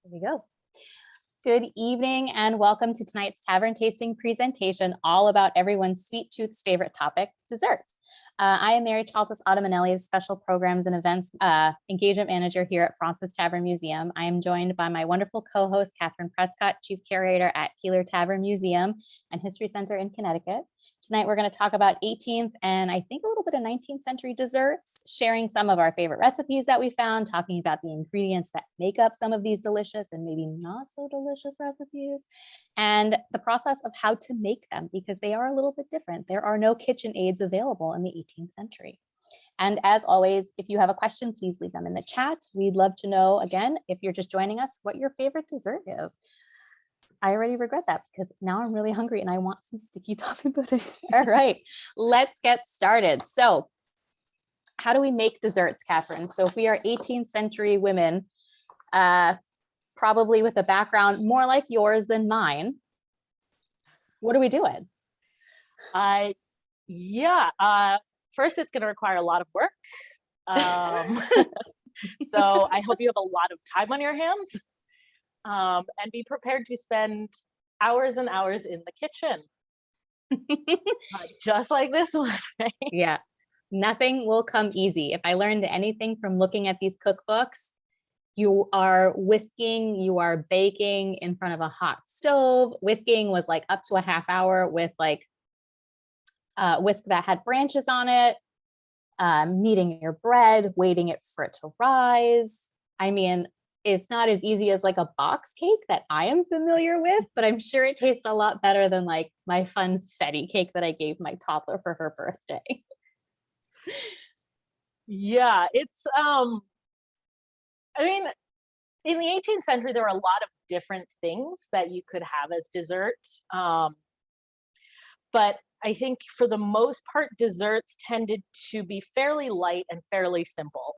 There we go. Good evening and welcome to tonight's Tavern tasting presentation, all about everyone's sweet tooth's favorite topic, dessert. I am Mary Tsaltas-Ottomanelli, Special Programs and Events Engagement Manager here at Fraunces Tavern Museum. I am joined by my wonderful co-host, Catherine Prescott, Chief Curator at Keeler Tavern Museum and History Center in Connecticut. Tonight, we're going to talk about 18th and I think a little bit of 19th century desserts, sharing some of our favorite recipes that we found, talking about the ingredients that make up some of these delicious and maybe not so delicious recipes, and the process of how to make them, because they are a little bit different. There are no kitchen aids available in the 18th century. And as always, if you have a question, please leave them in the chat. We'd love to know, again, if you're just joining us, what your favorite dessert is. I already regret that because now I'm really hungry and I want some sticky toffee pudding. All right, let's get started. So how do we make desserts, Catherine? So if we are 18th century women, probably with a background more like yours than mine, what are we doing? First it's going to require a lot of work. So I hope you have a lot of time on your hands. And be prepared to spend hours and hours in the kitchen. Just like this one, right? Yeah, nothing will come easy. If I learned anything from looking at these cookbooks, you are whisking, you are baking in front of a hot stove. Whisking was like up to a half hour with like whisk that had branches on it, kneading your bread, waiting for it to rise. I mean, it's not as easy as like a box cake that I am familiar with, but I'm sure it tastes a lot better than like my funfetti cake that I gave my toddler for her birthday. Yeah, it's, I mean, in the 18th century, there were a lot of different things that you could have as dessert. But I think for the most part, desserts tended to be fairly light and fairly simple.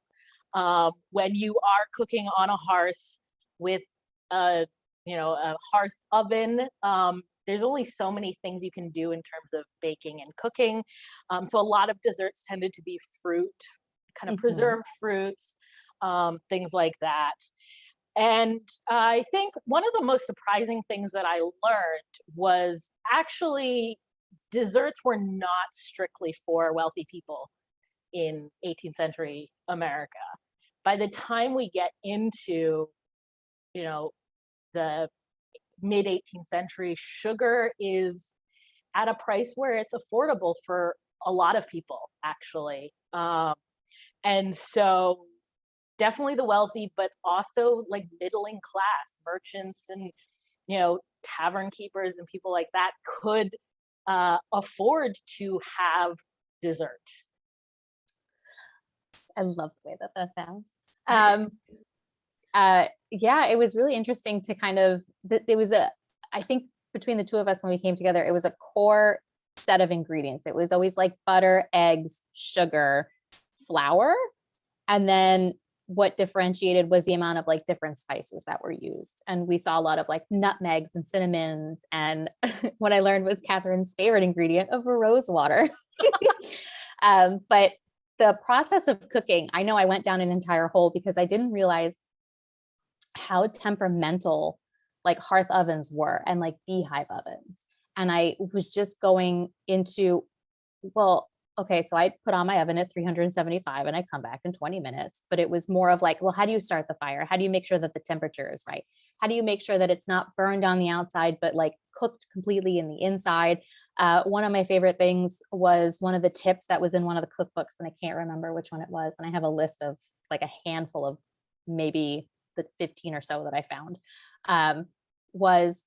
When you are cooking on a hearth with a hearth oven, there's only so many things you can do in terms of baking and cooking. So a lot of desserts tended to be fruit, kind of preserved fruits, things like that. And I think one of the most surprising things that I learned was actually desserts were not strictly for wealthy people in 18th century America. By the time we get into, the mid 18th century, sugar is at a price where it's affordable for a lot of people, actually. And so definitely the wealthy, but also like middling class merchants and, tavern keepers and people like that could afford to have dessert. I love the way that sounds. Yeah, it was really interesting to kind of, I think between the two of us when we came together, it was a core set of ingredients. It was always like butter, eggs, sugar, flour. And then what differentiated was the amount of like different spices that were used. And we saw a lot of like nutmegs and cinnamons. And what I learned was Catherine's favorite ingredient of rosewater. But the process of cooking, I know I went down an entire hole because I didn't realize how temperamental like hearth ovens were and like beehive ovens. And I was just going into, well, okay, so I put on my oven at 375 and I come back in 20 minutes, but it was more of like, well, how do you start the fire? How do you make sure that the temperature is right? How do you make sure that it's not burned on the outside, but like cooked completely in the inside? One of my favorite things was one of the tips that was in one of the cookbooks, and I can't remember which one it was. And I have a list of like a handful of maybe the 15 or so that I found, was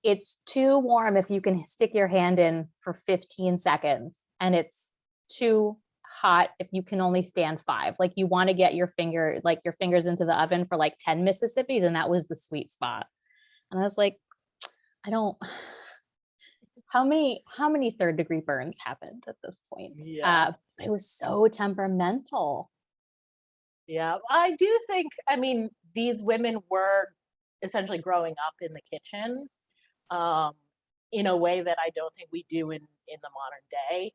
it's too warm if you can stick your hand in for 15 seconds, and it's too hot if you can only stand 5. Like you want to get your fingers into the oven for like 10 Mississippis, and that was the sweet spot. And I was like, how many 3rd degree burns happened at this point? Yeah. But it was so temperamental. Yeah, I do think, these women were essentially growing up in the kitchen in a way that I don't think we do in the modern day.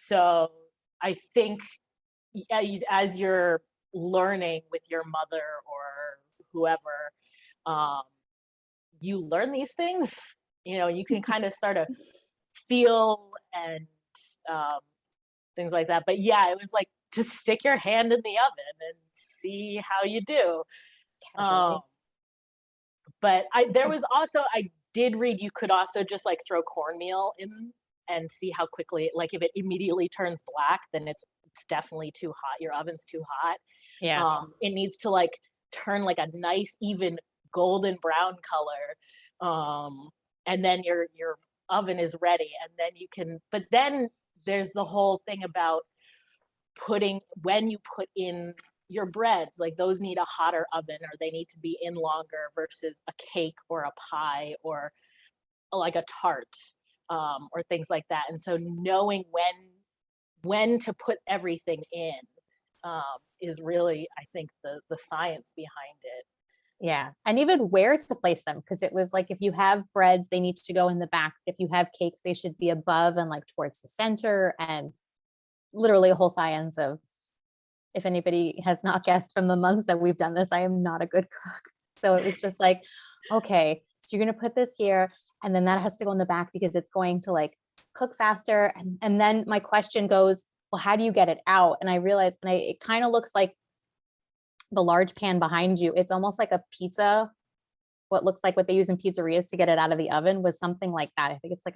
So I think as you're learning with your mother or whoever, you learn these things. You can kind of start to feel and things like that. But yeah, it was like, just stick your hand in the oven and see how you do. But I did read you could also just like throw cornmeal in and see how quickly, like if it immediately turns black, then it's definitely too hot. Your oven's too hot. Yeah. It needs to like turn like a nice even golden brown color. And then your oven is ready, and then you can, but then there's the whole thing about when you put in your breads, like those need a hotter oven, or they need to be in longer versus a cake or a pie or like a tart, or things like that. And so knowing when to put everything in is really, I think, the science behind it. Yeah. And even where to place them. Cause it was like, if you have breads, they need to go in the back. If you have cakes, they should be above and like towards the center, and literally a whole science of, if anybody has not guessed from the months that we've done this, I am not a good cook. So it was just like, okay, so you're going to put this here, and then that has to go in the back because it's going to like cook faster. And then my question goes, well, how do you get it out? And I realized, it kind of looks like the large pan behind you. It's almost like a pizza. What looks like what they use in pizzerias to get it out of the oven was something like that. I think it's like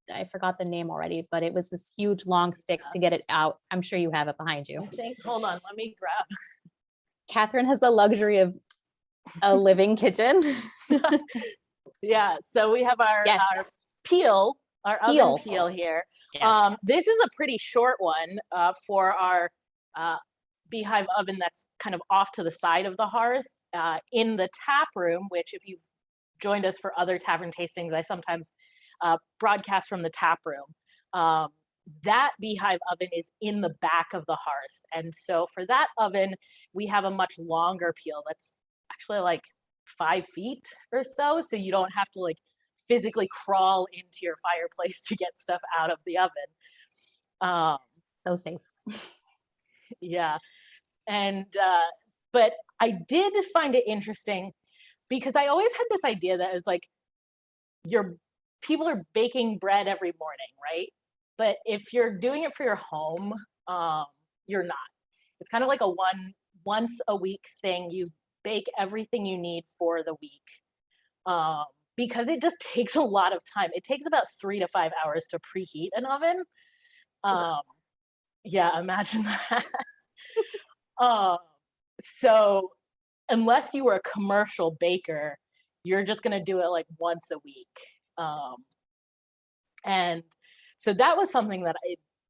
I forgot the name already, but it was this huge long stick to get it out. I'm sure you have it behind you. I think, hold on, let me grab. Catherine has the luxury of a living kitchen. Yeah, so we have our oven peel here. Yes. This is a pretty short one for our beehive oven that's kind of off to the side of the hearth. In the tap room, which if you've joined us for other tavern tastings, I sometimes broadcast from the tap room. That beehive oven is in the back of the hearth. And so for that oven, we have a much longer peel that's actually like 5 feet or so. So you don't have to like physically crawl into your fireplace to get stuff out of the oven. So safe. Yeah. And, but I did find it interesting because I always had this idea that it's like people are baking bread every morning, right? But if you're doing it for your home, you're not. It's kind of like a once a week thing. You bake everything you need for the week, because it just takes a lot of time. It takes about 3 to 5 hours to preheat an oven. Yeah, imagine that. So unless you were a commercial baker, you're just going to do it like once a week. And so that was something that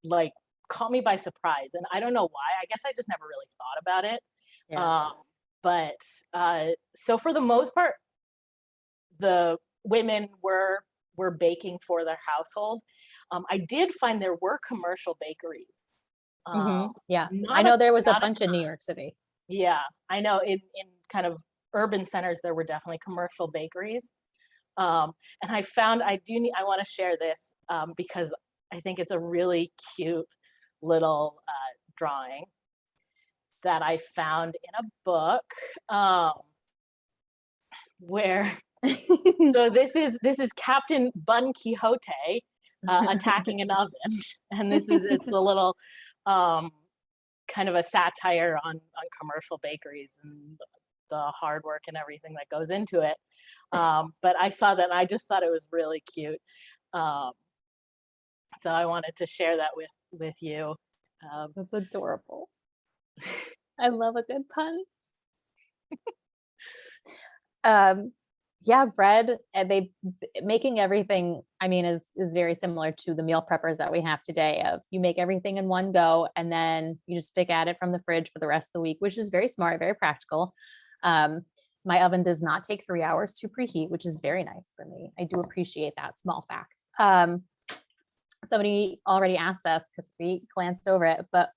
like caught me by surprise. And I don't know why. I guess I just never really thought about it. Yeah. But so for the most part, the women were baking for their household. I did find there were commercial bakeries. Yeah. I know there was a bunch in New York City. Yeah, I know in kind of urban centers, there were definitely commercial bakeries. And I want to share this because I think it's a really cute little drawing that I found in a book where, so this is Captain Bun Quixote attacking an oven. And it's a little kind of a satire on commercial bakeries and the hard work and everything that goes into it. But I saw that and I just thought it was really cute. So I wanted to share that with you. That's adorable. I love a good pun. Yeah, bread, and making everything, I mean, is very similar to the meal preppers that we have today of you make everything in one go and then you just pick at it from the fridge for the rest of the week, which is very smart, very practical. My oven does not take 3 hours to preheat, which is very nice for me. I do appreciate that small fact. Somebody already asked us because we glanced over it, but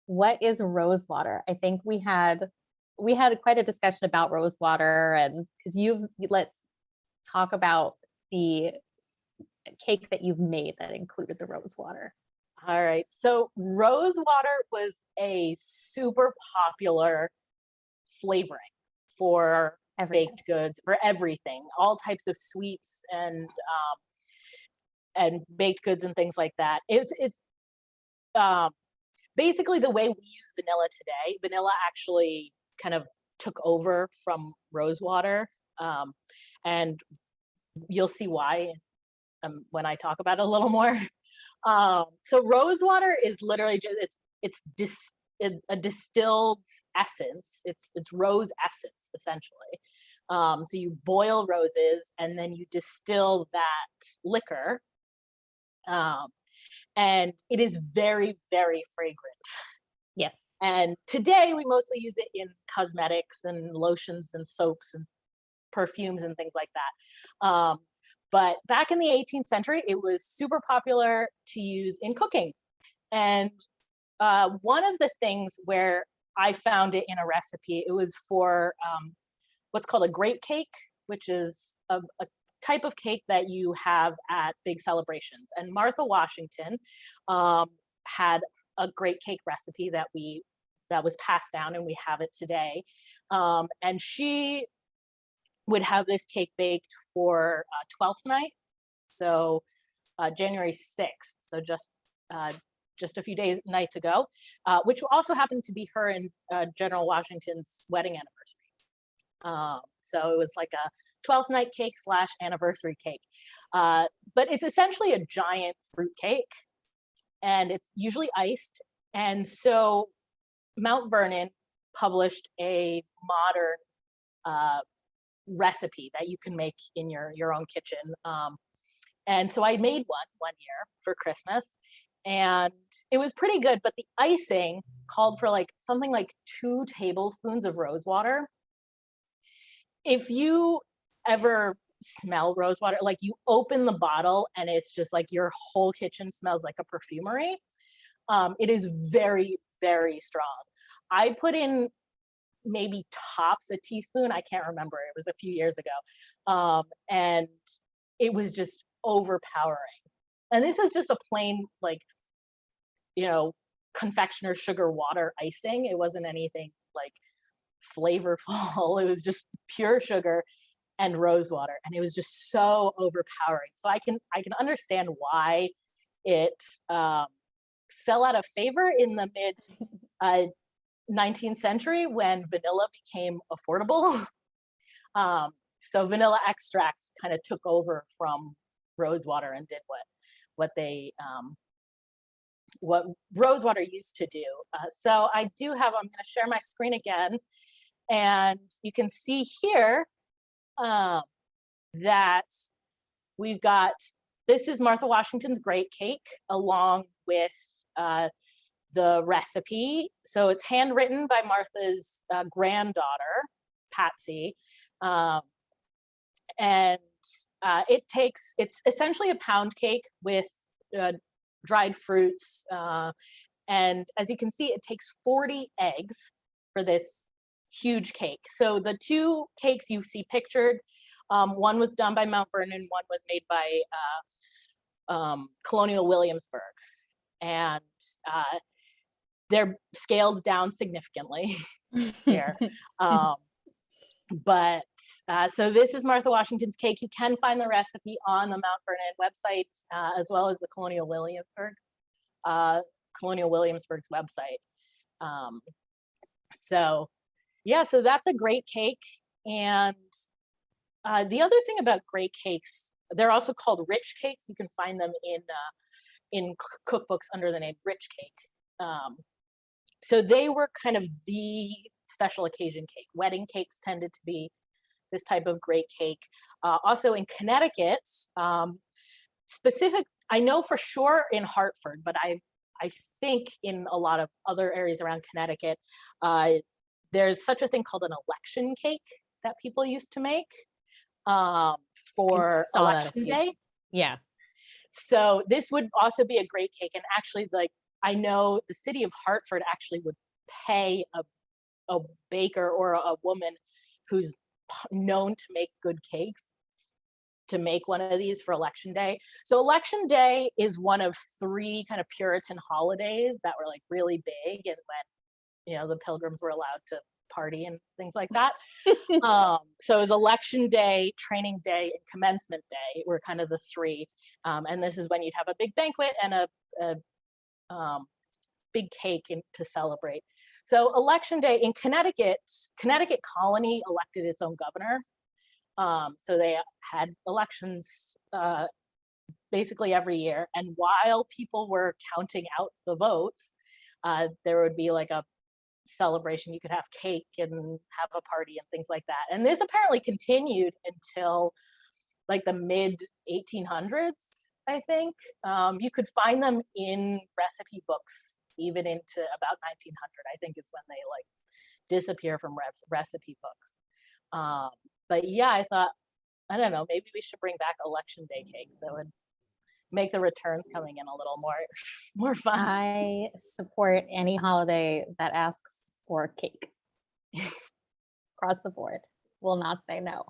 what is Rosewater? I think we had quite a discussion about Rosewater, and because let's talk about the cake that you've made that included the Rosewater. All right. So Rosewater was a super popular flavoring. for Everything. baked goods, for everything, all types of sweets and baked goods and things like that. It's basically the way we use vanilla today. Vanilla actually kind of took over from Rosewater, and you'll see why when I talk about it a little more. So Rosewater is literally just a distilled essence. It's rose essence essentially. So you boil roses and then you distill that liquor, and it is very, very fragrant. Yes. And today we mostly use it in cosmetics and lotions and soaps and perfumes and things like that. But back in the 18th century, it was super popular to use in cooking. And one of the things where I found it in a recipe, it was for what's called a grape cake, which is a type of cake that you have at big celebrations. And Martha Washington had a grape cake recipe that was passed down, and we have it today. And she would have this cake baked for Twelfth night, so January 6th, so just a few nights ago, which also happened to be her and General Washington's wedding anniversary. So it was like a 12th night cake / anniversary cake. But it's essentially a giant fruit cake, and it's usually iced. And so Mount Vernon published a modern recipe that you can make in your own kitchen. And so I made one year for Christmas, and it was pretty good, but the icing called for like something like 2 tablespoons of rosewater. If you ever smell rosewater, like you open the bottle and it's just like your whole kitchen smells like a perfumery. It is very, very strong. I put in maybe tops a teaspoon. I can't remember. It was a few years ago. And it was just overpowering. And this was just a plain, like, confectioner sugar water icing. It wasn't anything like flavorful. It was just pure sugar and rosewater. And it was just so overpowering. So I can understand why it fell out of favor in the mid 19th century when vanilla became affordable. So vanilla extract kind of took over from rosewater and did what rosewater used to do. So I'm going to share my screen again, and you can see here that we've got, this is Martha Washington's great cake along with the recipe. So it's handwritten by Martha's granddaughter, Patsy. And it's essentially a pound cake with dried fruits. And as you can see, it takes 40 eggs for this huge cake. So the 2 cakes you see pictured, one was done by Mount Vernon, one was made by Colonial Williamsburg. And they're scaled down significantly here. But so this is Martha Washington's cake. You can find the recipe on the Mount Vernon website, as well as the Colonial Williamsburg's website. So yeah, so that's a great cake. And the other thing about great cakes, they're also called rich cakes. You can find them in cookbooks under the name rich cake. So they were kind of the special occasion cake. Wedding cakes tended to be this type of great cake. Also in Connecticut, I know for sure in Hartford, but I think in a lot of other areas around Connecticut, there's such a thing called an election cake that people used to make for election day. Yeah. So this would also be a great cake. And actually, like, I know the city of Hartford actually would pay a baker or a woman who's known to make good cakes to make one of these for election day. So election day is one of 3 kind of Puritan holidays that were like really big, and when the Pilgrims were allowed to party and things like that. So it was election day, training day, and commencement day were kind of the three. And this is when you'd have a big banquet and a big cake to celebrate. So election day in Connecticut colony elected its own governor. So they had elections basically every year. And while people were counting out the votes, there would be like a celebration. You could have cake and have a party and things like that. And this apparently continued until like the mid 1800s, I think. You could find them in recipe books even into about 1900, I think, is when they like disappear from recipe books. But yeah, I thought, I don't know, maybe we should bring back election day cake. That would make the returns coming in a little more fun. I support any holiday that asks for cake. Across the board. Will not say no.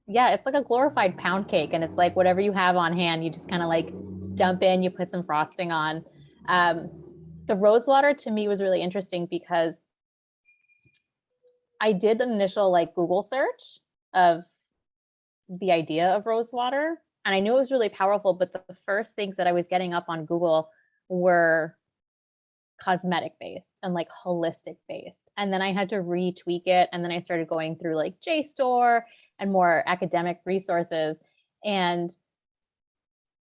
Yeah, it's like a glorified pound cake, and it's like whatever you have on hand, you just kind of like dump in, you put some frosting on. The Rosewater to me was really interesting because I did an initial like Google search of the idea of Rosewater, and I knew it was really powerful, but the first things that I was getting up on Google were cosmetic based and like holistic based. And then I had to retweak it. And then I started going through like JSTOR and more academic resources. And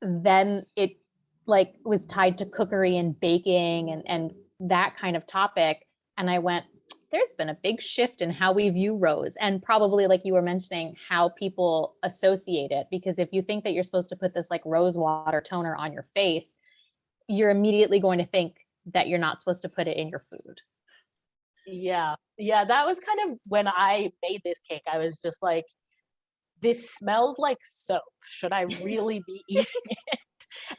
then it like was tied to cookery and baking and that kind of topic. And I went, there's been a big shift in how we view rose, and probably like you were mentioning, how people associate it. Because if you think that you're supposed to put this like rose water toner on your face, you're immediately going to think that you're not supposed to put it in your food. Yeah, that was kind of when I made this cake. I was just like, this smells like soap. Should I really be eating it?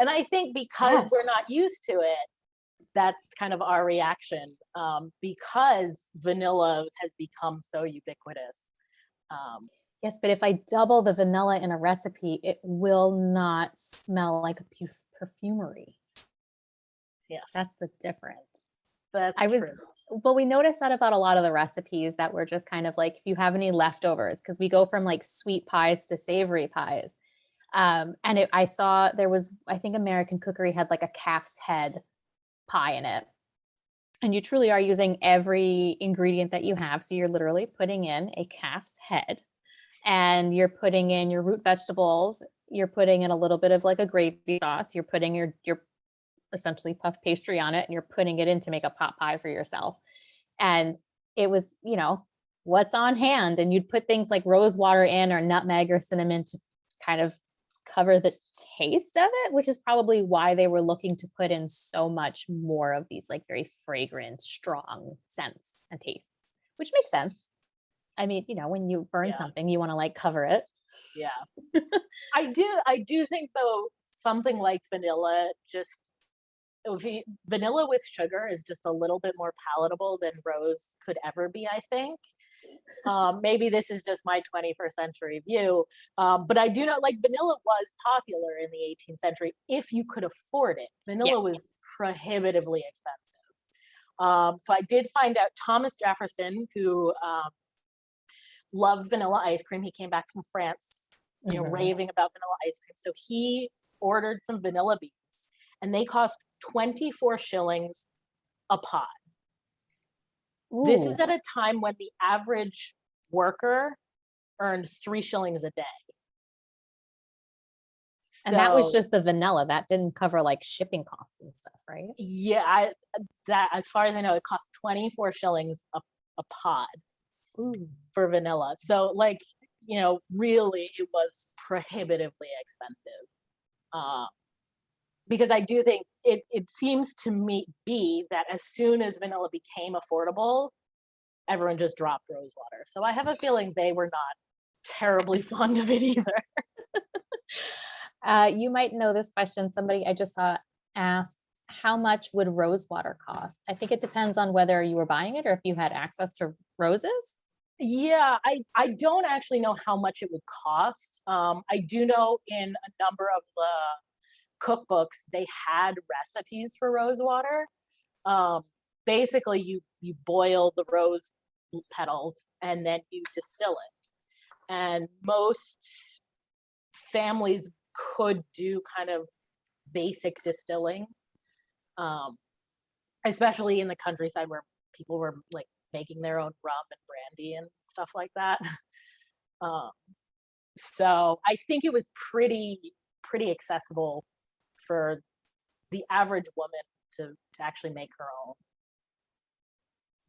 And I think because we're not used to it, that's kind of our reaction, because vanilla has become so ubiquitous. Yes, but if I double the vanilla in a recipe, it will not smell like a perfumery. Yes, that's the difference. That's true. Well, we noticed that about a lot of the recipes that were just kind of like, if you have any leftovers, because we go from like sweet pies to savory pies. And I saw there was, I think American Cookery had like a calf's head pie in it. And you truly are using every ingredient that you have. So you're literally putting in a calf's head, and you're putting in your root vegetables. You're putting in a little bit of like a gravy sauce. You're putting your essentially puff pastry on it, and you're putting it in to make a pot pie for yourself. And it was, what's on hand. And you'd put things like rose water in, or nutmeg or cinnamon, to kind of cover the taste of it, which is probably why they were looking to put in so much more of these like very fragrant, strong scents and tastes, which makes sense. I mean, when you burn something, you want to like cover it. Yeah. I do think though, something like vanilla, vanilla with sugar is just a little bit more palatable than rose could ever be, I think. Maybe this is just my 21st century view, but I do know like vanilla was popular in the 18th century if you could afford it. Vanilla was prohibitively expensive. So I did find out Thomas Jefferson, who loved vanilla ice cream. He came back from France, raving about vanilla ice cream. So he ordered some vanilla beans, and they cost 24 shillings a pot. Ooh. This is at a time when the average worker earned 3 shillings a day. And that was just the vanilla. That didn't cover like shipping costs and stuff, right? Yeah, that as far as I know, it cost 24 shillings a pod. Ooh. For vanilla. So like, really it was prohibitively expensive. Because I do think it seems to me be that as soon as vanilla became affordable, everyone just dropped Rosewater. So I have a feeling they were not terribly fond of it either. You might know this question. Somebody I just saw asked, how much would Rosewater cost? I think it depends on whether you were buying it or if you had access to roses. Yeah, I don't actually know how much it would cost. I do know in a number of the cookbooks, they had recipes for Rosewater. Basically, you boil the rose petals, and then you distill it. And most families could do kind of basic distilling, especially in the countryside where people were like making their own rum and brandy and stuff like that. So I think it was pretty accessible for the average woman to actually make her own.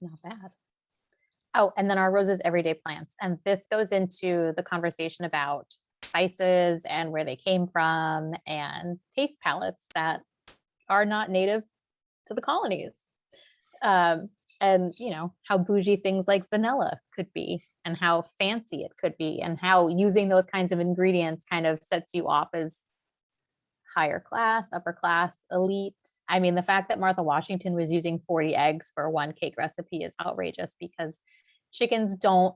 Not bad. Oh, and then our roses everyday plants. And this goes into the conversation about spices and where they came from and taste palettes that are not native to the colonies. And you know, how bougie things like vanilla could be and how fancy it could be and how using those kinds of ingredients kind of sets you off as higher class, upper class, elite. I mean, the fact that Martha Washington was using 40 eggs for one cake recipe is outrageous because chickens don't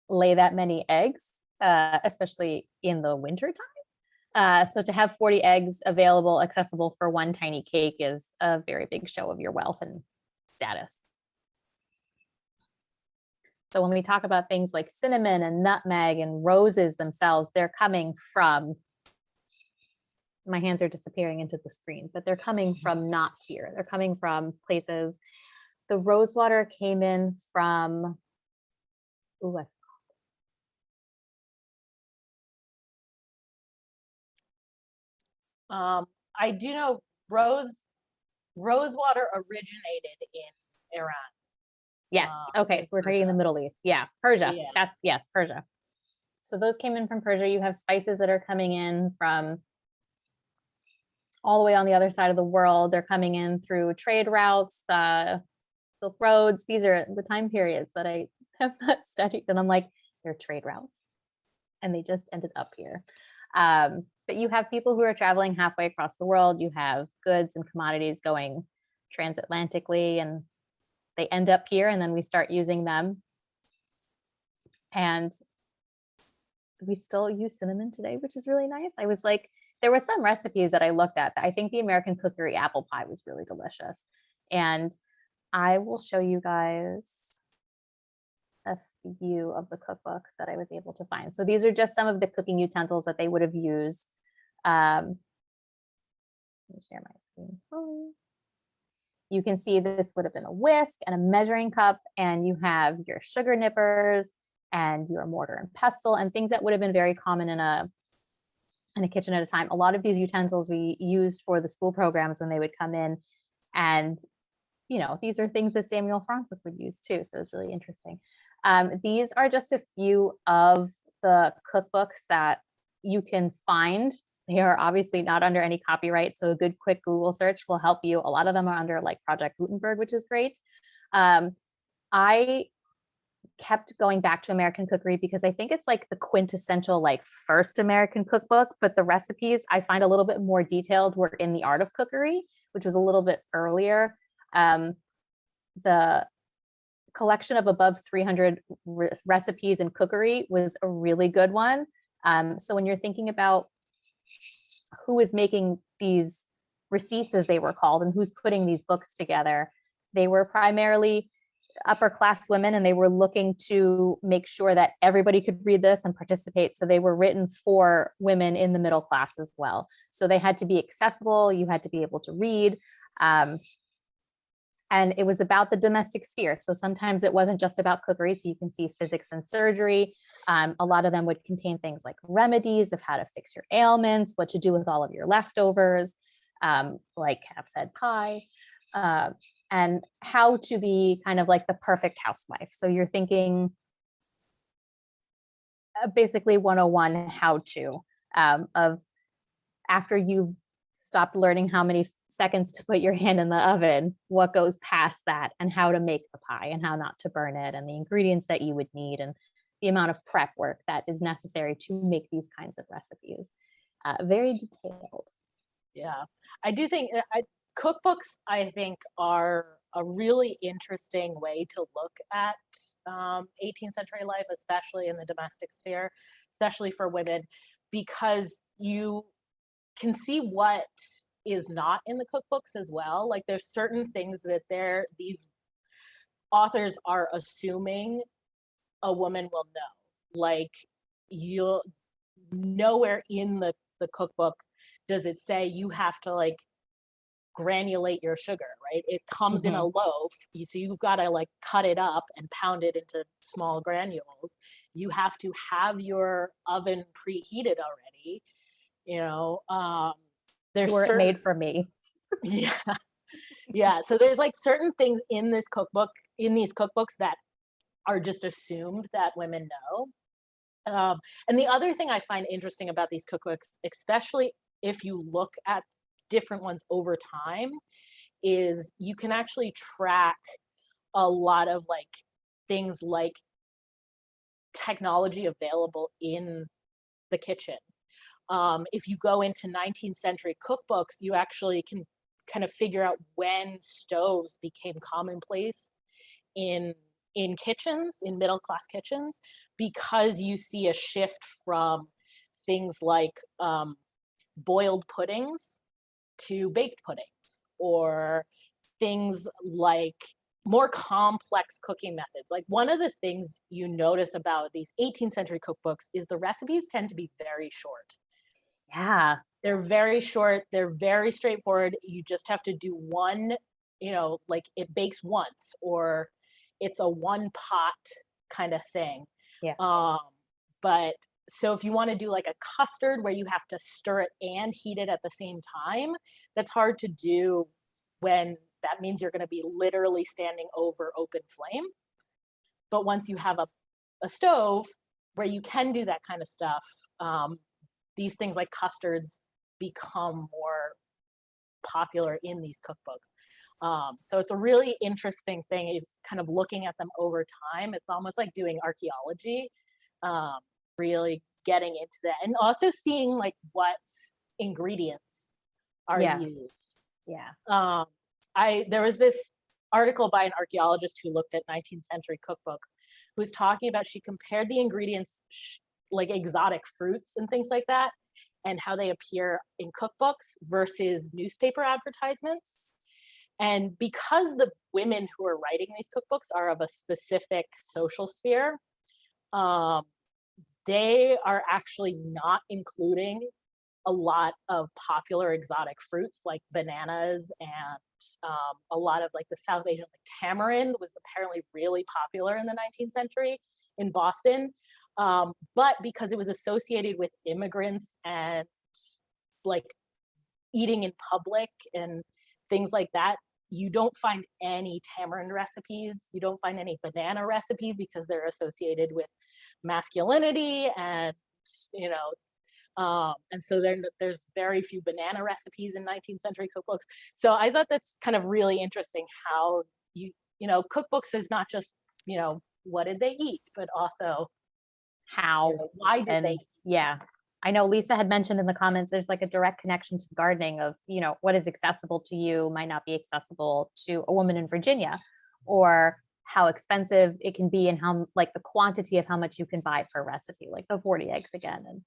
lay that many eggs, especially in the wintertime. So to have 40 eggs available, accessible for one tiny cake is a very big show of your wealth and status. So when we talk about things like cinnamon and nutmeg and roses themselves, they're coming from, my hands are disappearing into the screen, but they're coming from not here. They're coming from places. The rosewater came in from, I do know rosewater originated in Iran. yes. Okay. So we're talking the Middle East. Yeah. Persia. Yeah. Yes, Persia. So those came in from Persia. You have spices that are coming in from all the way on the other side of the world. They're coming in through trade routes, Silk roads. These are the time periods that I have not studied. And I'm like, they're trade routes. And they just ended up here. But you have people who are traveling halfway across the world. You have goods and commodities going transatlantically, and they end up here, and then we start using them. And we still use cinnamon today, which is really nice. I was like, there were some recipes that I looked at. I think the American Cookery apple pie was really delicious. And I will show you guys a few of the cookbooks that I was able to find. So these are just some of the cooking utensils that they would have used. Let me share my screen. You can see this would have been a whisk and a measuring cup, and you have your sugar nippers and your mortar and pestle and things that would have been very common in a kitchen at a time. A lot of these utensils we used for the school programs when they would come in, and you know, these are things that Samuel Fraunces would use too. So it's really interesting. These are just a few of the cookbooks that you can find. They are obviously not under any copyright, so a good quick Google search will help you. A lot of them are under like Project Gutenberg, which is great. I kept going back to American Cookery because I think it's like the quintessential like first American cookbook, but the recipes I find a little bit more detailed were in the Art of Cookery, which was a little bit earlier. The collection of above 300 recipes in cookery was a really good one. So when you're thinking about who is making these receipts, as they were called, and who's putting these books together, they were primarily upper class women, and they were looking to make sure that everybody could read this and participate. So they were written for women in the middle class as well. So they had to be accessible. You had to be able to read. And it was about the domestic sphere. So sometimes it wasn't just about cookery. So you can see physics and surgery. A lot of them would contain things like remedies of how to fix your ailments, what to do with all of your leftovers, like Cap said, pie, and how to be kind of like the perfect housewife. So you're thinking basically 101 how to of after you've stopped learning how many seconds to put your hand in the oven, what goes past that, and how to make the pie and how not to burn it, and the ingredients that you would need, and the amount of prep work that is necessary to make these kinds of recipes. Very detailed. Yeah, I do think cookbooks, I think, are a really interesting way to look at 18th century life, especially in the domestic sphere, especially for women, because you can see what is not in the cookbooks as well. Like there's certain things that these authors are assuming a woman will know. Like, you'll nowhere in the cookbook does it say you have to like granulate your sugar, right? It comes in a loaf, so you've got to like cut it up and pound it into small granules. You have to have your oven preheated already, you know. There's Were made for me. Yeah. Yeah, so there's like certain things in this cookbook, in these cookbooks, that are just assumed that women know. And the other thing I find interesting about these cookbooks, especially if you look at different ones over time, is you can actually track a lot of like things like technology available in the kitchen. If you go into 19th century cookbooks, you actually can kind of figure out when stoves became commonplace in kitchens, in middle class kitchens, because you see a shift from things like boiled puddings to baked puddings, or things like more complex cooking methods. Like, one of the things you notice about these 18th century cookbooks is the recipes tend to be very short. Yeah. They're very short, they're very straightforward. You just have to do one, you know, like it bakes once, or it's a one pot kind of thing. Yeah. But so if you want to do like a custard where you have to stir it and heat it at the same time, that's hard to do when that means you're going to be literally standing over open flame. But once you have a stove where you can do that kind of stuff, these things like custards become more popular in these cookbooks. So it's a really interesting thing, is kind of looking at them over time. It's almost like doing archaeology, really getting into that, and also seeing like what ingredients are used. Yeah. There was this article by an archaeologist who looked at 19th century cookbooks, who was talking about, she compared the ingredients, like exotic fruits and things like that, and how they appear in cookbooks versus newspaper advertisements. And because the women who are writing these cookbooks are of a specific social sphere, they are actually not including a lot of popular exotic fruits like bananas, and a lot of like the South Asian, like tamarind was apparently really popular in the 19th century in Boston. But because it was associated with immigrants and like eating in public and things like that, you don't find any tamarind recipes. You don't find any banana recipes because they're associated with masculinity, and you know, and so there's very few banana recipes in 19th century cookbooks. So I thought that's kind of really interesting, how you know, cookbooks is not just, you know, what did they eat, but also How, you know, why did they eat? Yeah. I know Lisa had mentioned in the comments, there's like a direct connection to gardening of, you know, what is accessible to you might not be accessible to a woman in Virginia, or how expensive it can be, and how, like, the quantity of how much you can buy for a recipe, like the 40 eggs again, and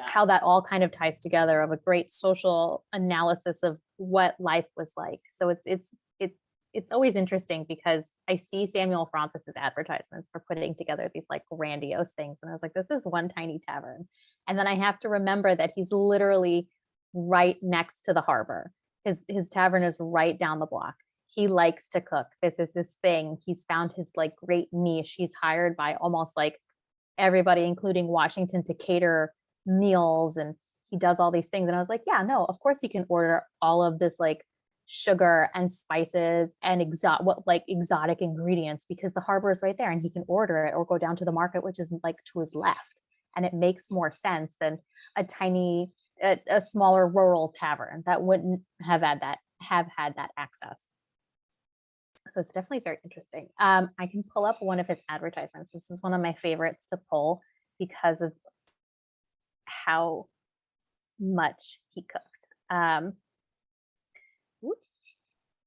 how that all kind of ties together, of a great social analysis of what life was like. So it's always interesting, because I see Samuel Fraunces' advertisements for putting together these like grandiose things, and I was like, this is one tiny tavern. And then I have to remember that he's literally right next to the harbor. His tavern is right down the block. He likes to cook. This is his thing. He's found his like great niche. He's hired by almost like everybody, including Washington, to cater meals, and he does all these things. And I was like, yeah, no, of course you can order all of this like sugar and spices and exotic ingredients, because the harbor is right there, and he can order it or go down to the market, which is like to his left. And it makes more sense than a smaller rural tavern that wouldn't have had that access. So it's definitely very interesting. I can pull up one of his advertisements. This is one of my favorites to pull because of how much he cooked. Whoops,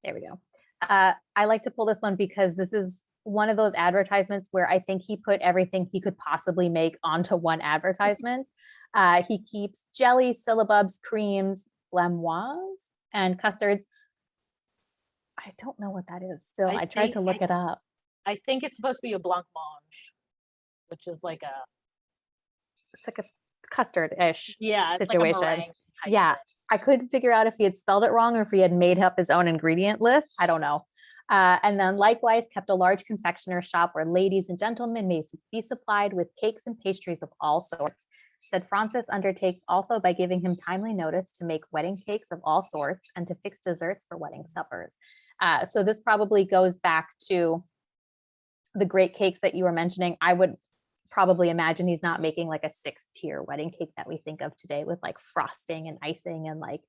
there we go. I like to pull this one because this is one of those advertisements where I think he put everything he could possibly make onto one advertisement. He keeps jellies, syllabubs, creams, flamoise, and custards I don't know what that is still. I I tried think to look it up. I think it's supposed to be a blancmange, which is like a, It's like a custard-ish yeah, it's like a situation. meringue type Yeah. thing. I couldn't figure out if he had spelled it wrong or if he had made up his own ingredient list. I don't know. And then likewise kept a large confectioner shop where ladies and gentlemen may be supplied with cakes and pastries of all sorts. Said Fraunces undertakes also by giving him timely notice to make wedding cakes of all sorts and to fix desserts for wedding suppers. So this probably goes back to the great cakes that you were mentioning. I would probably imagine he's not making like a 6-tier wedding cake that we think of today with like frosting and icing and like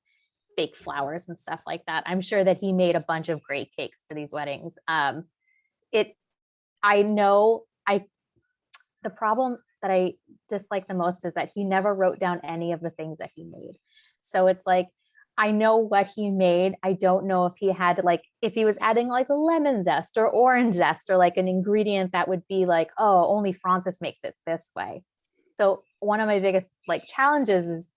fake flowers and stuff like that. I'm sure that he made a bunch of great cakes for these weddings. It, I know, the problem that I dislike the most is that he never wrote down any of the things that he made. So it's like, I know what he made. I don't know if he had like, if he was adding like a lemon zest or orange zest or like an ingredient that would be like, oh, only Fraunces makes it this way. So one of my biggest like challenges is,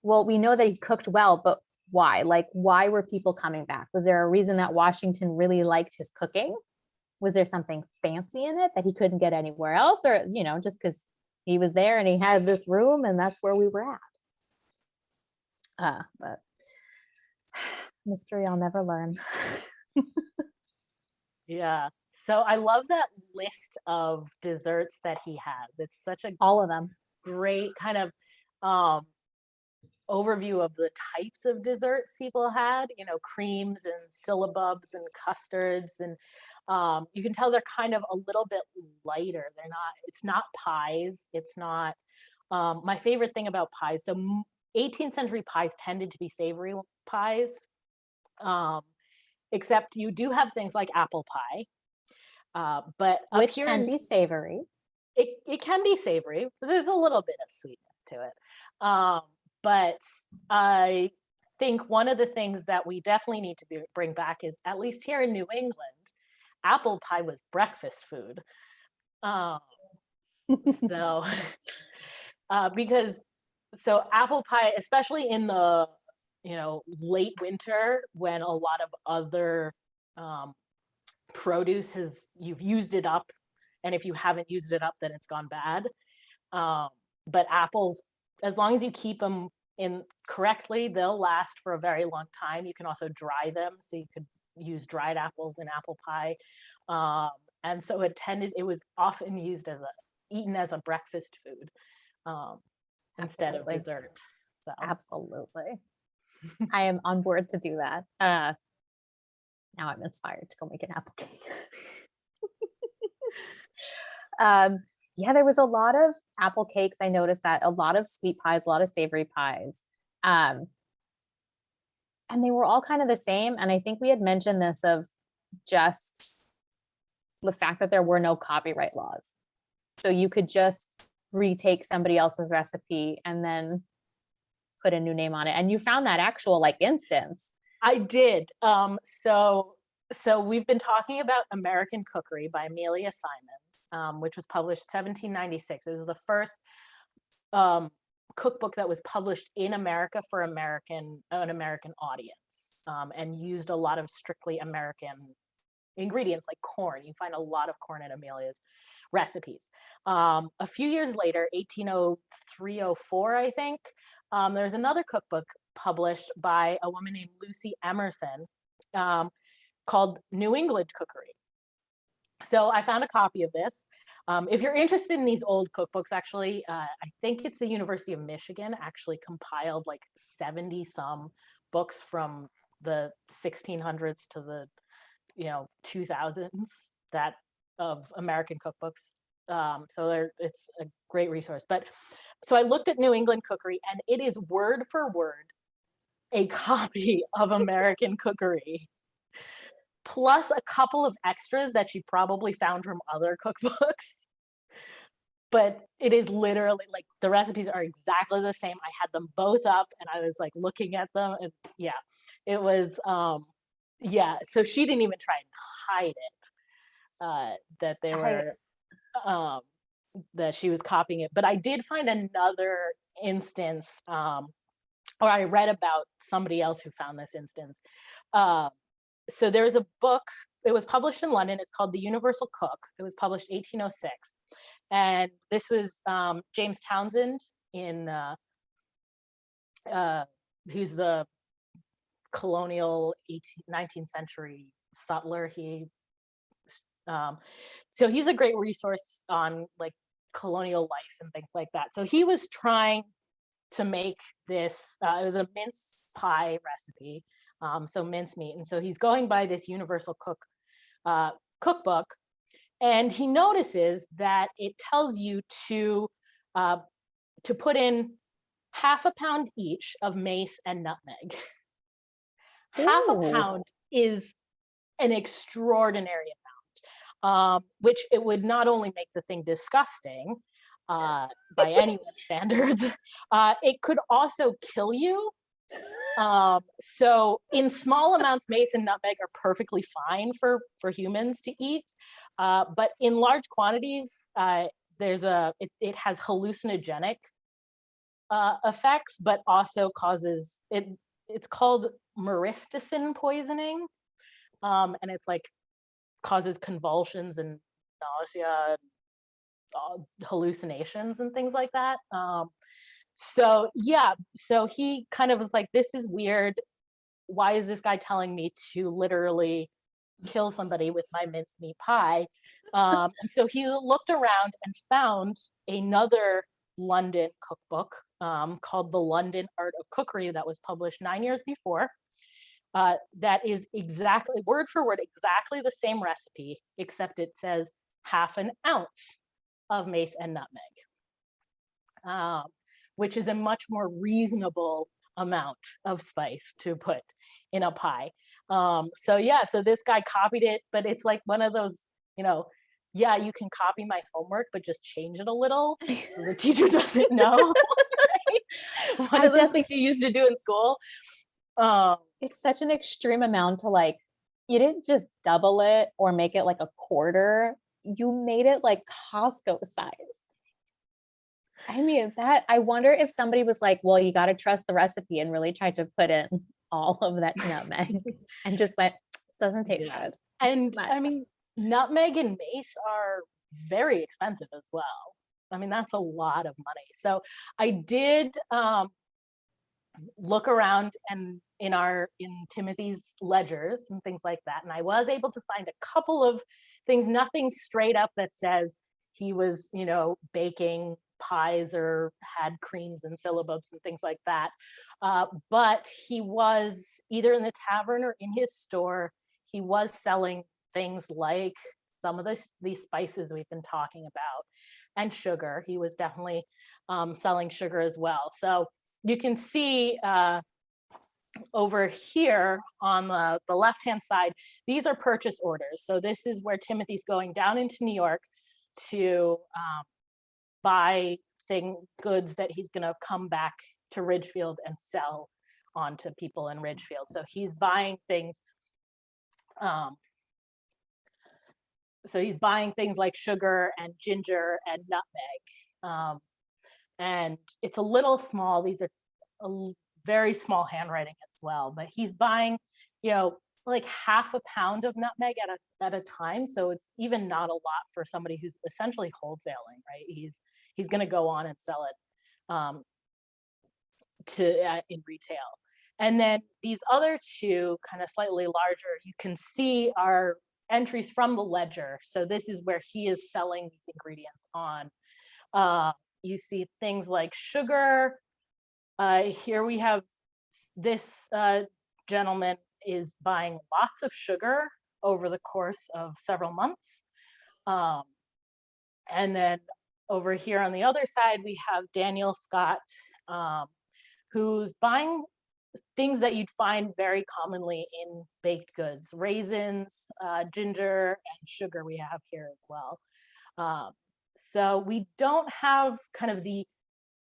well, we know that he cooked well, but why? Like, why were people coming back? Was there a reason that Washington really liked his cooking? Was there something fancy in it that he couldn't get anywhere else? Or, just because he was there and he had this room and that's where we were at. But mystery I'll never learn. Yeah. So I love that list of desserts that he has. It's such a All of them. great kind of overview of the types of desserts people had, creams and syllabubs and custards. And you can tell they're kind of a little bit lighter. It's not pies. It's not, my favorite thing about pies. So 18th century pies tended to be savory pies, except you do have things like apple pie. But which can be savory. It can be savory. There's a little bit of sweetness to it. But I think one of the things that we definitely need to bring back is, at least here in New England, apple pie was breakfast food. So, so apple pie, especially in the, late winter when a lot of other produce you've used it up. And if you haven't used it up, then it's gone bad. But apples, as long as you keep them in correctly, they'll last for a very long time. You can also dry them. So you could use dried apples in apple pie. And so it was often eaten as a breakfast food instead of dessert. So. Absolutely. I am on board to do that. Now I'm inspired to go make an apple cake. Yeah, there was a lot of apple cakes. I noticed that a lot of sweet pies, a lot of savory pies. And they were all kind of the same. And I think we had mentioned this of just the fact that there were no copyright laws. So you could just retake somebody else's recipe and then put a new name on it. And you found that actual like instance. I did. So we've been talking about American Cookery by Amelia Simons, which was published 1796. It was the first cookbook that was published in America for an American audience, and used a lot of strictly American ingredients like corn. You find a lot of corn in Amelia's recipes. A few years later, 1803-04, I think, there's another cookbook published by a woman named Lucy Emerson, called New England Cookery. So I found a copy of this. If you're interested in these old cookbooks, actually, I think it's the University of Michigan actually compiled like 70 some books from the 1600s to the 2000s of American cookbooks. So it's a great resource. But so I looked at New England Cookery, and it is word for word a copy of American Cookery, plus a couple of extras that she probably found from other cookbooks. But it is literally like the recipes are exactly the same. I had them both up and I was like looking at them, and yeah, it was so she didn't even try and hide it, that they were that she was copying it. But I did find another instance, or I read about somebody else who found this instance, so there's a book, it was published in London, it's called The Universal Cook. It was published 1806. And this was James Townsend who's the colonial 19th century sutler. So he's a great resource on like colonial life and things like that. So he was trying to make this, it was a mince pie recipe, so mince meat. And so he's going by this Universal Cookbook, and he notices that it tells you to put in half a pound each of mace and nutmeg. Half a pound is an extraordinary amount, which it would not only make the thing disgusting by anyone's standards, it could also kill you. So in small amounts, mace and nutmeg are perfectly fine for humans to eat, but in large quantities, it has hallucinogenic effects, but also causes it's called myristicin poisoning, and it's like causes convulsions and nausea, hallucinations and things like that. So he kind of was like, this is weird. Why is this guy telling me to literally kill somebody with my mincemeat pie? And so he looked around and found another London cookbook called The London Art of Cookery that was published 9 years before. That is exactly, word for word, exactly the same recipe, except it says half an ounce of mace and nutmeg, which is a much more reasonable amount of spice to put in a pie. So this guy copied it, but it's like one of those, you can copy my homework, but just change it a little so the teacher doesn't know. Right? One of those things you used to do in school. It's such an extreme amount to like, you didn't just double it or make it like a quarter. You made it like Costco sized. I mean, I wonder if somebody was like, well, you got to trust the recipe, and really tried to put in all of that nutmeg and just went, this doesn't taste good. And I mean, nutmeg and mace are very expensive as well. I mean, that's a lot of money. So I did look around and in Timothy's ledgers and things like that. And I was able to find a couple of things, nothing straight up that says he was, baking pies or had creams and syllabubs and things like that. But he was either in the tavern or in his store, he was selling things like some of these spices we've been talking about, and sugar. He was definitely selling sugar as well. So you can see over here on the left-hand side, these are purchase orders. So this is where Timothy's going down into New York to buy goods that he's going to come back to Ridgefield and sell on to people in Ridgefield. So he's buying things. So he's buying things like sugar and ginger and nutmeg. And it's a little small. These are a very small handwriting as well, but he's buying, like half a pound of nutmeg at a time. So it's even not a lot for somebody who's essentially wholesaling, right? He's going to go on and sell it in retail. And then these other two, kind of slightly larger, you can see are entries from the ledger. So this is where he is selling these ingredients on. You see things like sugar. Here we have this gentleman is buying lots of sugar over the course of several months. And then over here on the other side, we have Daniel Scott, who's buying things that you'd find very commonly in baked goods: raisins, ginger, and sugar we have here as well. So we don't have kind of the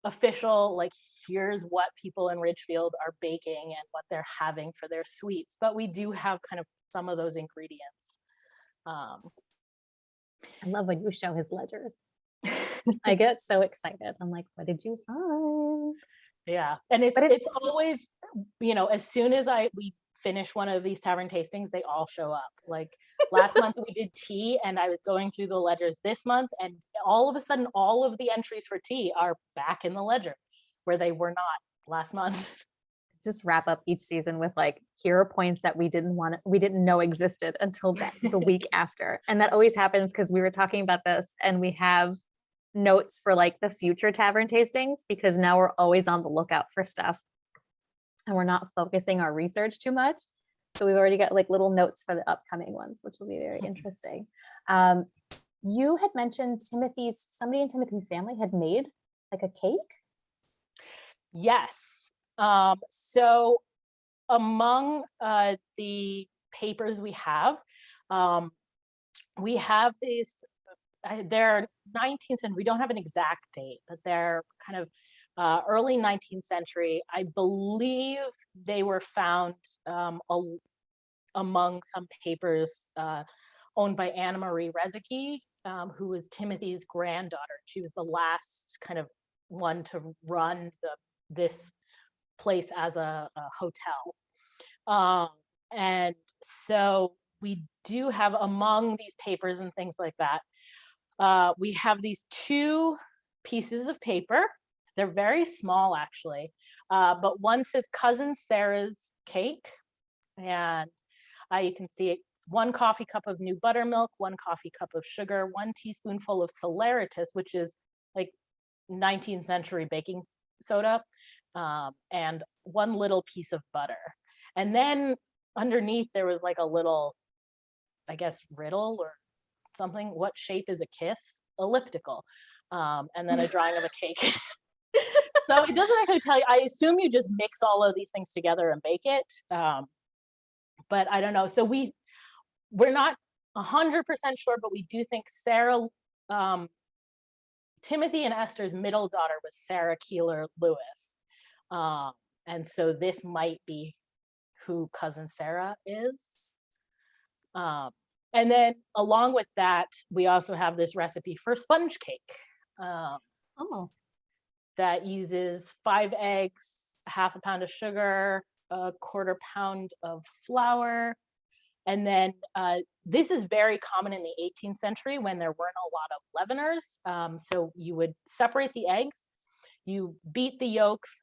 official, like, here's what people in Ridgefield are baking and what they're having for their sweets, but we do have kind of some of those ingredients. I love when you show his ledgers. I get so excited. I'm like, what did you find? Yeah, and it's always, as soon as we finish one of these tavern tastings, they all show up. Like last month we did tea, and I was going through the ledgers this month, and all of a sudden all of the entries for tea are back in the ledger where they were not last month. Just wrap up each season with like, here are points that we didn't know existed until the week after. And that always happens because we were talking about this, and we have notes for like the future tavern tastings, because now we're always on the lookout for stuff and we're not focusing our research too much. So we've already got like little notes for the upcoming ones, which will be very interesting. You had mentioned somebody in Timothy's family had made like a cake. Yes. So among the papers we have these, they're 19th, and we don't have an exact date, but they're kind of early 19th century. I believe they were found among some papers owned by Anna Marie Rezecki, who was Timothy's granddaughter. She was the last kind of one to run this place as a hotel. And so we do have, among these papers and things like that, we have these two pieces of paper. They're very small, actually, but one says Cousin Sarah's Cake, and you can see it's 1 coffee cup of new buttermilk, 1 coffee cup of sugar, 1 teaspoonful of saleratus, which is like 19th century baking soda, and 1 little piece of butter. And then underneath there was like a little, I guess, riddle or something. What shape is a kiss? Elliptical. And then a drawing of a cake. So it doesn't actually tell you. I assume you just mix all of these things together and bake it. But I don't know. So we're not 100% sure, but we do think Sarah, Timothy and Esther's middle daughter was Sarah Keeler Lewis. And so this might be who Cousin Sarah is. And then along with that, we also have this recipe for sponge cake. That uses 5 eggs, half a pound of sugar, 1/4 pound of flour. And then this is very common in the 18th century when there weren't a lot of leaveners. So you would separate the eggs, you beat the yolks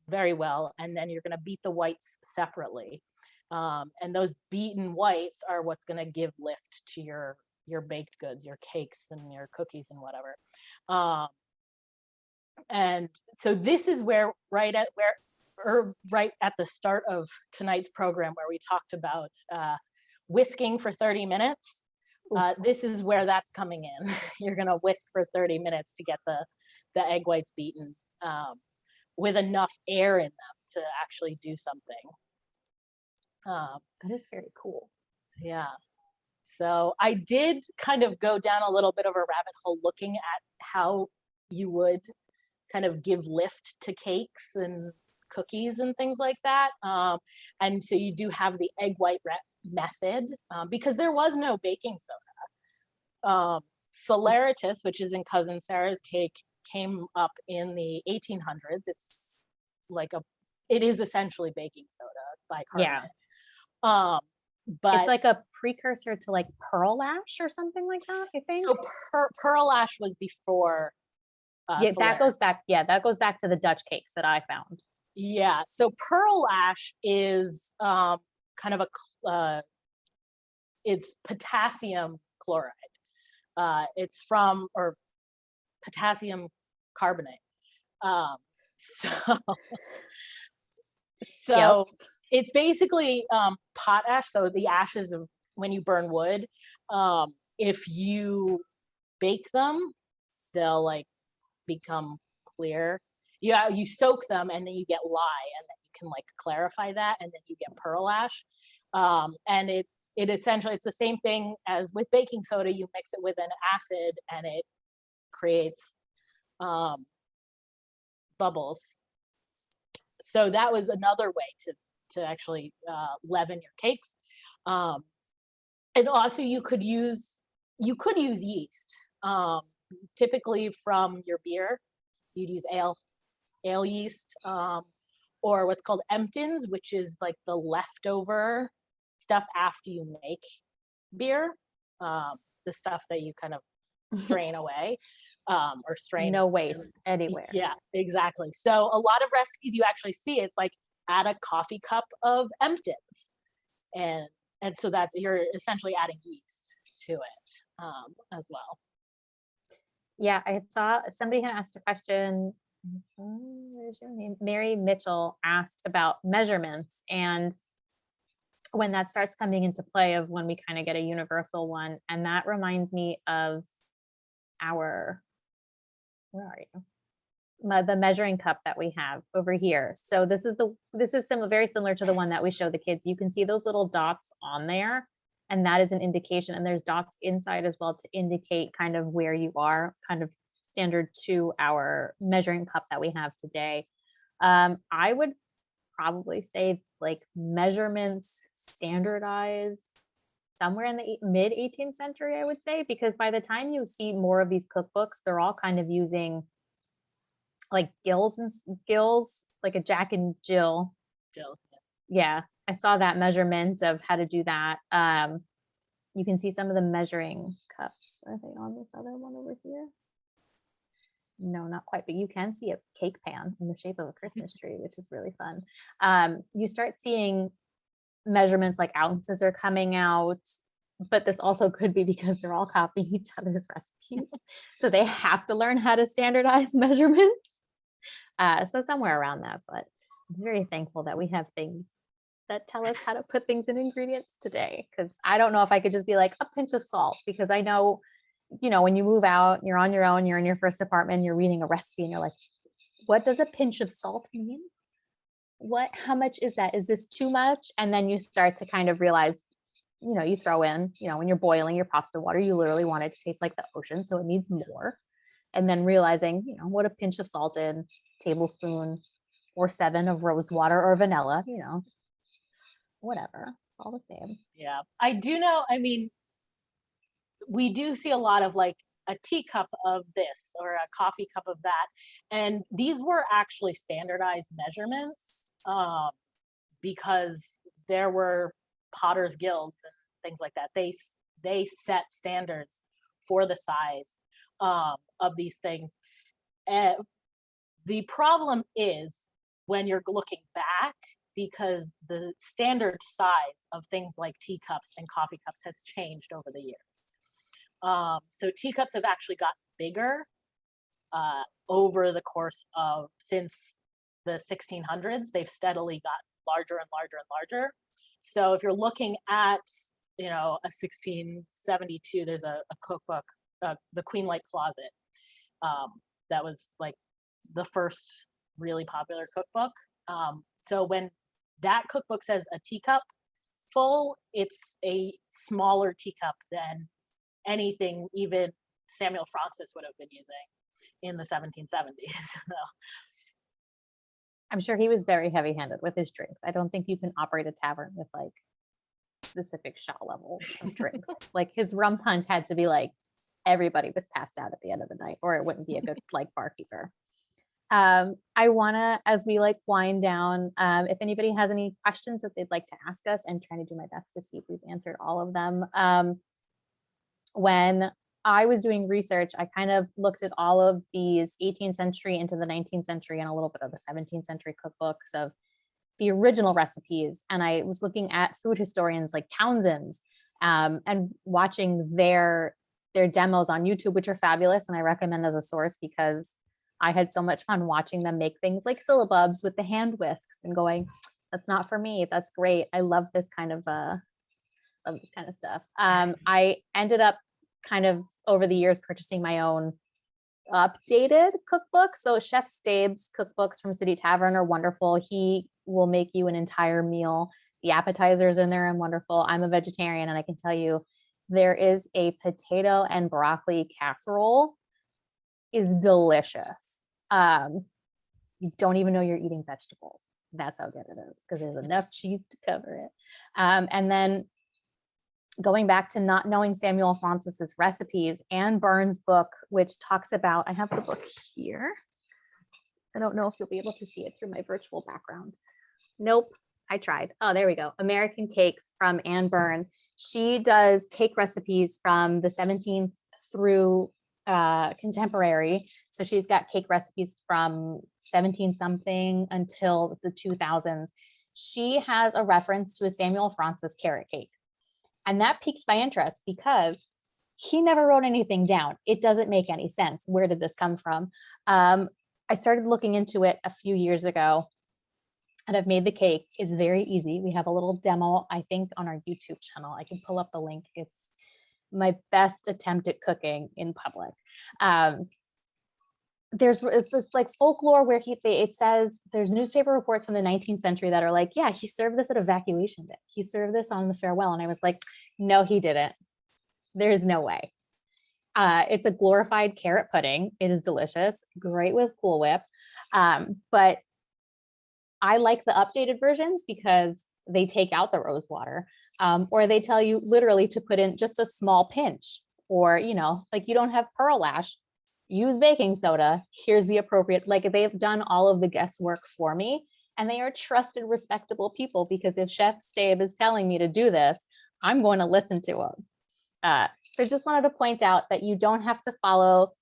very well, and then you're going to beat the whites separately. And those beaten whites are what's going to give lift to your baked goods, your cakes and your cookies and whatever. And so this is where right at the start of tonight's program, where we talked about whisking for 30 minutes. This is where that's coming in. You're going to whisk for 30 minutes to get the egg whites beaten with enough air in them to actually do something. That is very cool. Yeah. So I did kind of go down a little bit of a rabbit hole looking at how you would kind of give lift to cakes and cookies and things like that. And so you do have the egg white method because there was no baking soda. Saleratus, which is in Cousin Sarah's Cake, came up in the 1800s. It is essentially baking soda. It's bicarbonate. Yeah. But it's like a precursor to like pearl ash or something like that, I think. So pearl ash was before. That goes back. Yeah, that goes back to the Dutch cakes that I found. Yeah. So pearl ash is kind of it's potassium chloride. It's from, or potassium carbonate. So it's basically pot ash. So the ashes of when you burn wood, if you bake them, they'll like become clear. You soak them and then you get lye, and then you can like clarify that, and then you get pearl ash. And it essentially, it's the same thing as with baking soda. You mix it with an acid and it creates bubbles. So that was another way to actually leaven your cakes. And also you could use yeast. Typically from your beer, you'd use ale yeast, or what's called emptins, which is like the leftover stuff after you make beer, the stuff that you kind of strain away, or strain. No waste anywhere. Yeah, exactly. So a lot of recipes you actually see, it's like add a coffee cup of emptins, and so that you're essentially adding yeast to it, as well. Yeah, I saw somebody had asked a question. Where's your name? Mary Mitchell asked about measurements, and when that starts coming into play of when we kind of get a universal one. And that reminds me of our, where are you? The measuring cup that we have over here. So this is similar, very similar to the one that we show the kids. You can see those little dots on there, and that is an indication. And there's dots inside as well to indicate kind of where you are, kind of standard to our measuring cup that we have today. I would probably say like measurements standardized somewhere in the mid 18th century, I would say, because by the time you see more of these cookbooks, they're all kind of using like gills, like a Jack and Jill. Yeah, I saw that measurement of how to do that. You can see some of the measuring cups. Are they on this other one over here? No, not quite, but you can see a cake pan in the shape of a Christmas tree, which is really fun. You start seeing measurements like ounces are coming out, but this also could be because they're all copying each other's recipes. So they have to learn how to standardize measurements. So somewhere around that, but I'm very thankful that we have things that tell us how to put things in ingredients today. Because I don't know if I could just be like a pinch of salt, because I know, when you move out, you're on your own, you're in your first apartment, you're reading a recipe and you're like, what does a pinch of salt mean? How much is that? Is this too much? And then you start to kind of realize, you throw in, when you're boiling your pasta water, you literally want it to taste like the ocean. So it needs more. And then realizing, what a pinch of salt in, tablespoon or 7 of rosewater or vanilla, whatever, all the same. Yeah, I do know. I mean, we do see a lot of like a teacup of this or a coffee cup of that. And these were actually standardized measurements, because there were potters guilds and things like that. They set standards for the size of these things. And the problem is when you're looking back, because the standard size of things like teacups and coffee cups has changed over the years. So teacups have actually gotten bigger over the course of, since the 1600s, they've steadily gotten larger and larger and larger. So if you're looking at, a 1672, there's a cookbook, the Queen Light Closet, that was like the first really popular cookbook. So when that cookbook says a teacup full, it's a smaller teacup than anything even Samuel Fraunces would have been using in the 1770s. I'm sure he was very heavy-handed with his drinks. I don't think you can operate a tavern with like specific shot levels of drinks. Like his rum punch had to be like everybody was passed out at the end of the night, or it wouldn't be a good like barkeeper. I wanna, as we like wind down, if anybody has any questions that they'd like to ask us, I'm trying to do my best to see if we've answered all of them. When I was doing research, I kind of looked at all of these 18th century into the 19th century and a little bit of the 17th century cookbooks of the original recipes. And I was looking at food historians like Townsend's, and watching their demos on YouTube, which are fabulous. And I recommend as a source because I had so much fun watching them make things like syllabubs with the hand whisks and going, that's not for me. That's great. I love this kind of stuff. I ended up kind of over the years purchasing my own updated cookbook. So Chef Stabe's cookbooks from City Tavern are wonderful. He will make you an entire meal. The appetizers in there are wonderful. I'm a vegetarian and I can tell you there is a potato and broccoli casserole is delicious. You don't even know you're eating vegetables. That's how good it is because there's enough cheese to cover it. And then going back to not knowing Samuel Fraunces' recipes, Anne Burns' book, which talks about, I have the book here. I don't know if you'll be able to see it through my virtual background. Nope, I tried. Oh, there we go. American Cakes from Anne Byrne. She does cake recipes from the 17th through contemporary. So she's got cake recipes from 17 something until the 2000s. She has a reference to a Samuel Fraunces carrot cake. And that piqued my interest because he never wrote anything down. It doesn't make any sense. Where did this come from? I started looking into it a few years ago and I've made the cake. It's very easy. We have a little demo, I think, on our YouTube channel. I can pull up the link. It's my best attempt at cooking in public. It's like folklore where it says there's newspaper reports from the 19th century that are like, yeah, he served this at evacuation day. He served this on the farewell. And I was like, no, he didn't. There's no way. It's a glorified carrot pudding. It is delicious, great with Cool Whip. But I like the updated versions because they take out the Rosewater, or they tell you literally to put in just a small pinch, or, like you don't have pearl ash, use baking soda. Here's the appropriate, like they've done all of the guesswork for me, and they are trusted, respectable people, because if Chef Stabe is telling me to do this, I'm going to listen to him. So I just wanted to point out that you don't have to follow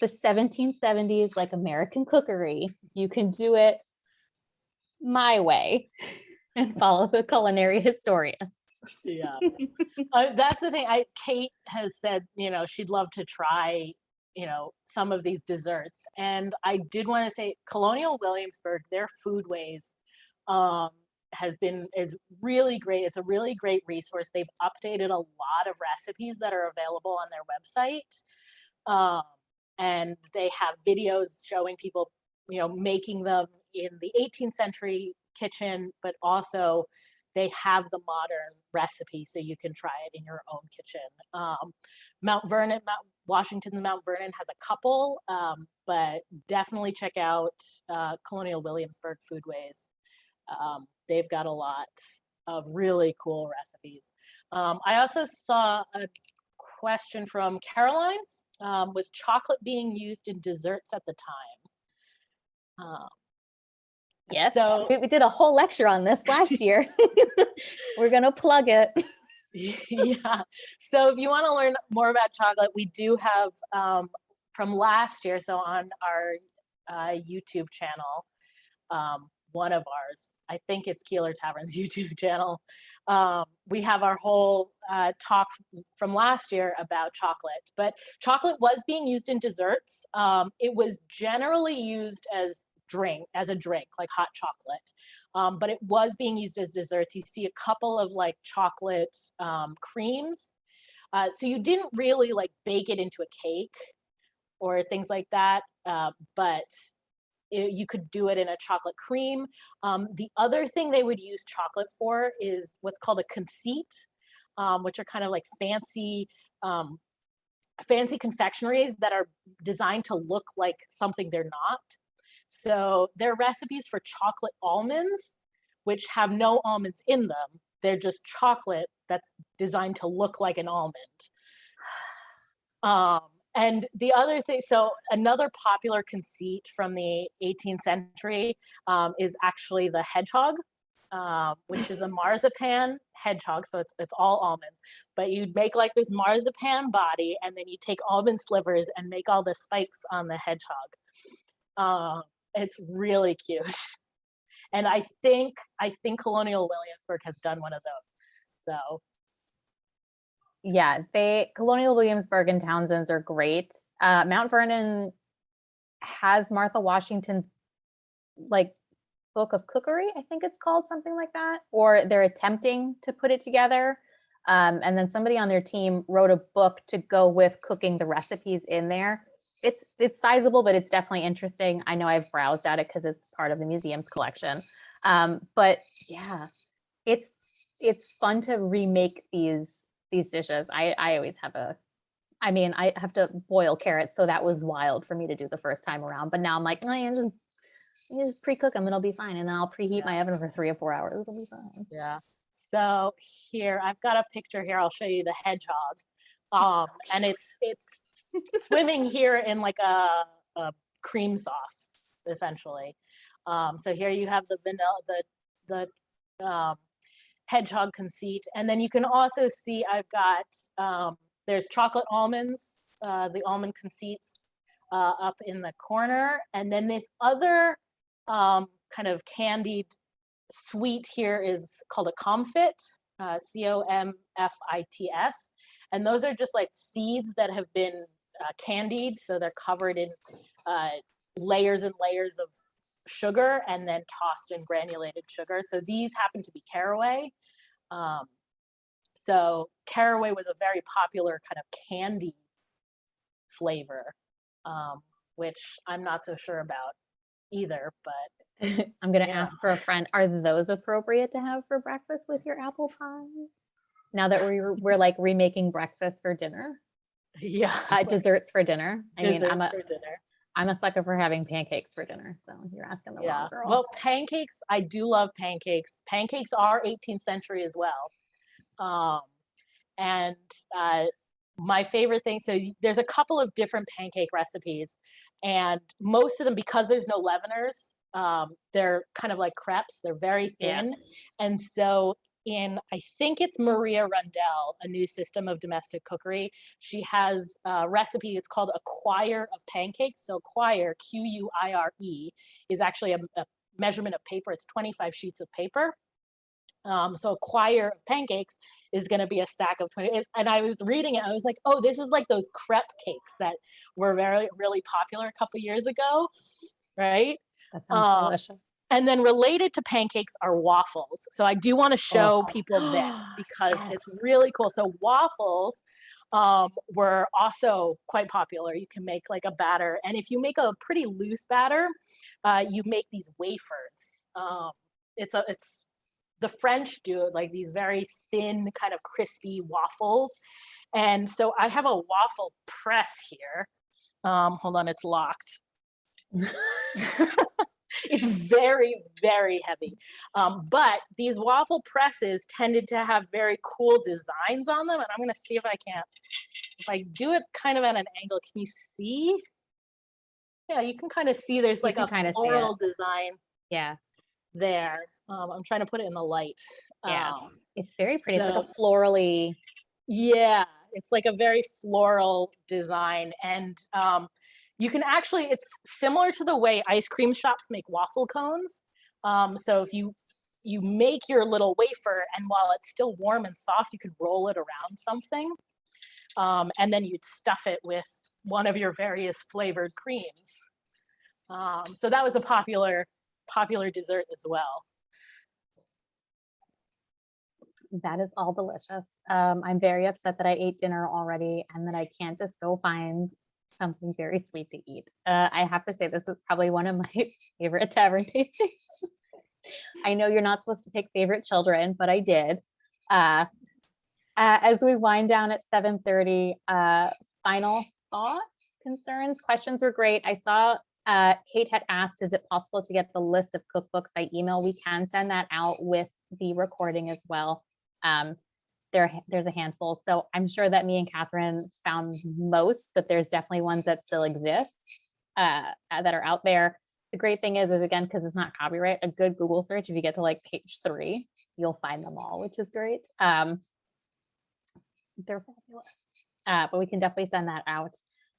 the 1770s like American cookery. You can do it my way and follow the culinary historian. Yeah. That's the thing. Kate has said, she'd love to try, some of these desserts. And I did want to say Colonial Williamsburg, their foodways is really great. It's a really great resource. They've updated a lot of recipes that are available on their website. And they have videos showing people, making them in the 18th century kitchen, but also they have the modern recipe so you can try it in your own kitchen. Mount Washington and Mount Vernon has a couple, but definitely check out Colonial Williamsburg Foodways. They've got a lot of really cool recipes. I also saw a question from Caroline. Was chocolate being used in desserts at the time? Yes, so we did a whole lecture on this last year. We're going to plug it. Yeah. So if you want to learn more about chocolate, we do have from last year, so on our YouTube channel, one of ours, I think it's Keeler Tavern's YouTube channel. We have our whole talk from last year about chocolate, but chocolate was being used in desserts. It was generally used as a drink, like hot chocolate, but it was being used as desserts. You see a couple of like chocolate creams. So you didn't really like bake it into a cake or things like that, but you could do it in a chocolate cream. The other thing they would use chocolate for is what's called a conceit, which are kind of like fancy confectionaries that are designed to look like something they're not. So they're recipes for chocolate almonds, which have no almonds in them. They're just chocolate that's designed to look like an almond. And the other thing, so another popular conceit from the 18th century is actually the hedgehog, which is a marzipan hedgehog. So it's all almonds, but you'd make like this marzipan body, and then you take almond slivers and make all the spikes on the hedgehog. It's really cute. And I think Colonial Williamsburg has done one of those. So yeah, Colonial Williamsburg and Townsend's are great. Mount Vernon has Martha Washington's like book of cookery, I think it's called, something like that, or they're attempting to put it together. And then somebody on their team wrote a book to go with cooking the recipes in there. It's sizable, but it's definitely interesting. I know I've browsed at it because it's part of the museum's collection. But yeah, it's fun to remake these dishes. I always have I have to boil carrots, so that was wild for me to do the first time around. But now I'm like, oh, you just pre-cook them, it'll be fine, and then I'll preheat my oven for 3 or 4 hours. It'll be fine. Yeah. So here I've got a picture here. I'll show you the hedgehog, and it's swimming here in like a cream sauce. essentially. So here you have the vanilla, the hedgehog conceit. And then you can also see I've got, there's chocolate almonds, the almond conceits up in the corner. And then this other kind of candied sweet here is called a comfit, COMFITS. And those are just like seeds that have been candied. So they're covered in layers and layers of sugar and then tossed in granulated sugar. So these happen to be caraway. So caraway was a very popular kind of candy flavor, which I'm not so sure about either, but I'm going to ask for a friend, are those appropriate to have for breakfast with your apple pie? Now that we're like remaking breakfast for dinner. Yeah. Desserts for dinner. I mean, for dinner. I'm a sucker for having pancakes for dinner. So you're asking the wrong girl. Well, pancakes, I do love pancakes. Pancakes are 18th century as well. And my favorite thing, so there's a couple of different pancake recipes, and most of them, because there's no leaveners, they're kind of like crepes. They're very thin. And so I think it's Maria Rundell, A New System of Domestic Cookery. She has a recipe, it's called a quire of pancakes. So quire, Quire, is actually a measurement of paper. It's 25 sheets of paper. So a quire of pancakes is going to be a stack of 20. And I was reading it, I was like, oh, this is like those crepe cakes that were really popular a couple years ago, right? That sounds delicious. And then related to pancakes are waffles. So I do want to show people this because it's really cool. So waffles were also quite popular. You can make like a batter. And if you make a pretty loose batter, you make these wafers. It's the French do like these very thin, kind of crispy waffles. And so I have a waffle press here. Hold on, it's locked. It's very, very heavy. But these waffle presses tended to have very cool designs on them. And I'm going to see if I do it kind of at an angle, can you see? Yeah, you can kind of see there's like a floral design there. I'm trying to put it in the light. It's very pretty. It's like a florally. Yeah, it's like a very floral design. And you can actually, it's similar to the way ice cream shops make waffle cones. So if you make your little wafer, and while it's still warm and soft, you could roll it around something. And then you'd stuff it with one of your various flavored creams. So that was a popular dessert as well. That is all delicious. I'm very upset that I ate dinner already and that I can't just go find something very sweet to eat. I have to say this is probably one of my favorite tavern tastings. I know you're not supposed to pick favorite children, but I did. As we wind down at 7:30, final thoughts, concerns, questions are great. I saw Kate had asked, is it possible to get the list of cookbooks by email? We can send that out with the recording as well. There's a handful. So I'm sure that me and Catherine found most, but there's definitely ones that still exist that are out there. The great thing is again, because it's not copyright, a good Google search, if you get to like page 3, you'll find them all, which is great. They're fabulous. But we can definitely send that out.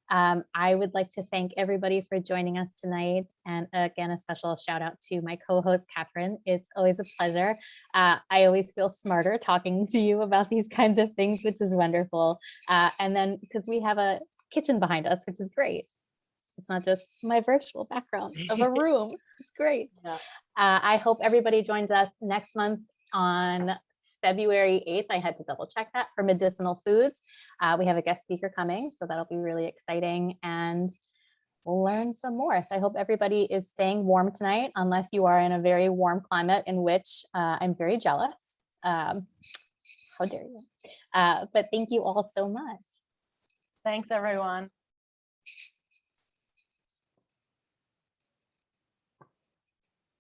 I would like to thank everybody for joining us tonight. And again, a special shout out to my co-host, Catherine. It's always a pleasure. I always feel smarter talking to you about these kinds of things, which is wonderful. And then because we have a kitchen behind us, which is great. It's not just my virtual background of a room. It's great. Yeah. I hope everybody joins us next month on February 8th. I had to double check that, for medicinal foods. We have a guest speaker coming, so that'll be really exciting, and we'll learn some more. So I hope everybody is staying warm tonight, unless you are in a very warm climate, in which I'm very jealous. How dare you? But thank you all so much. Thanks, everyone.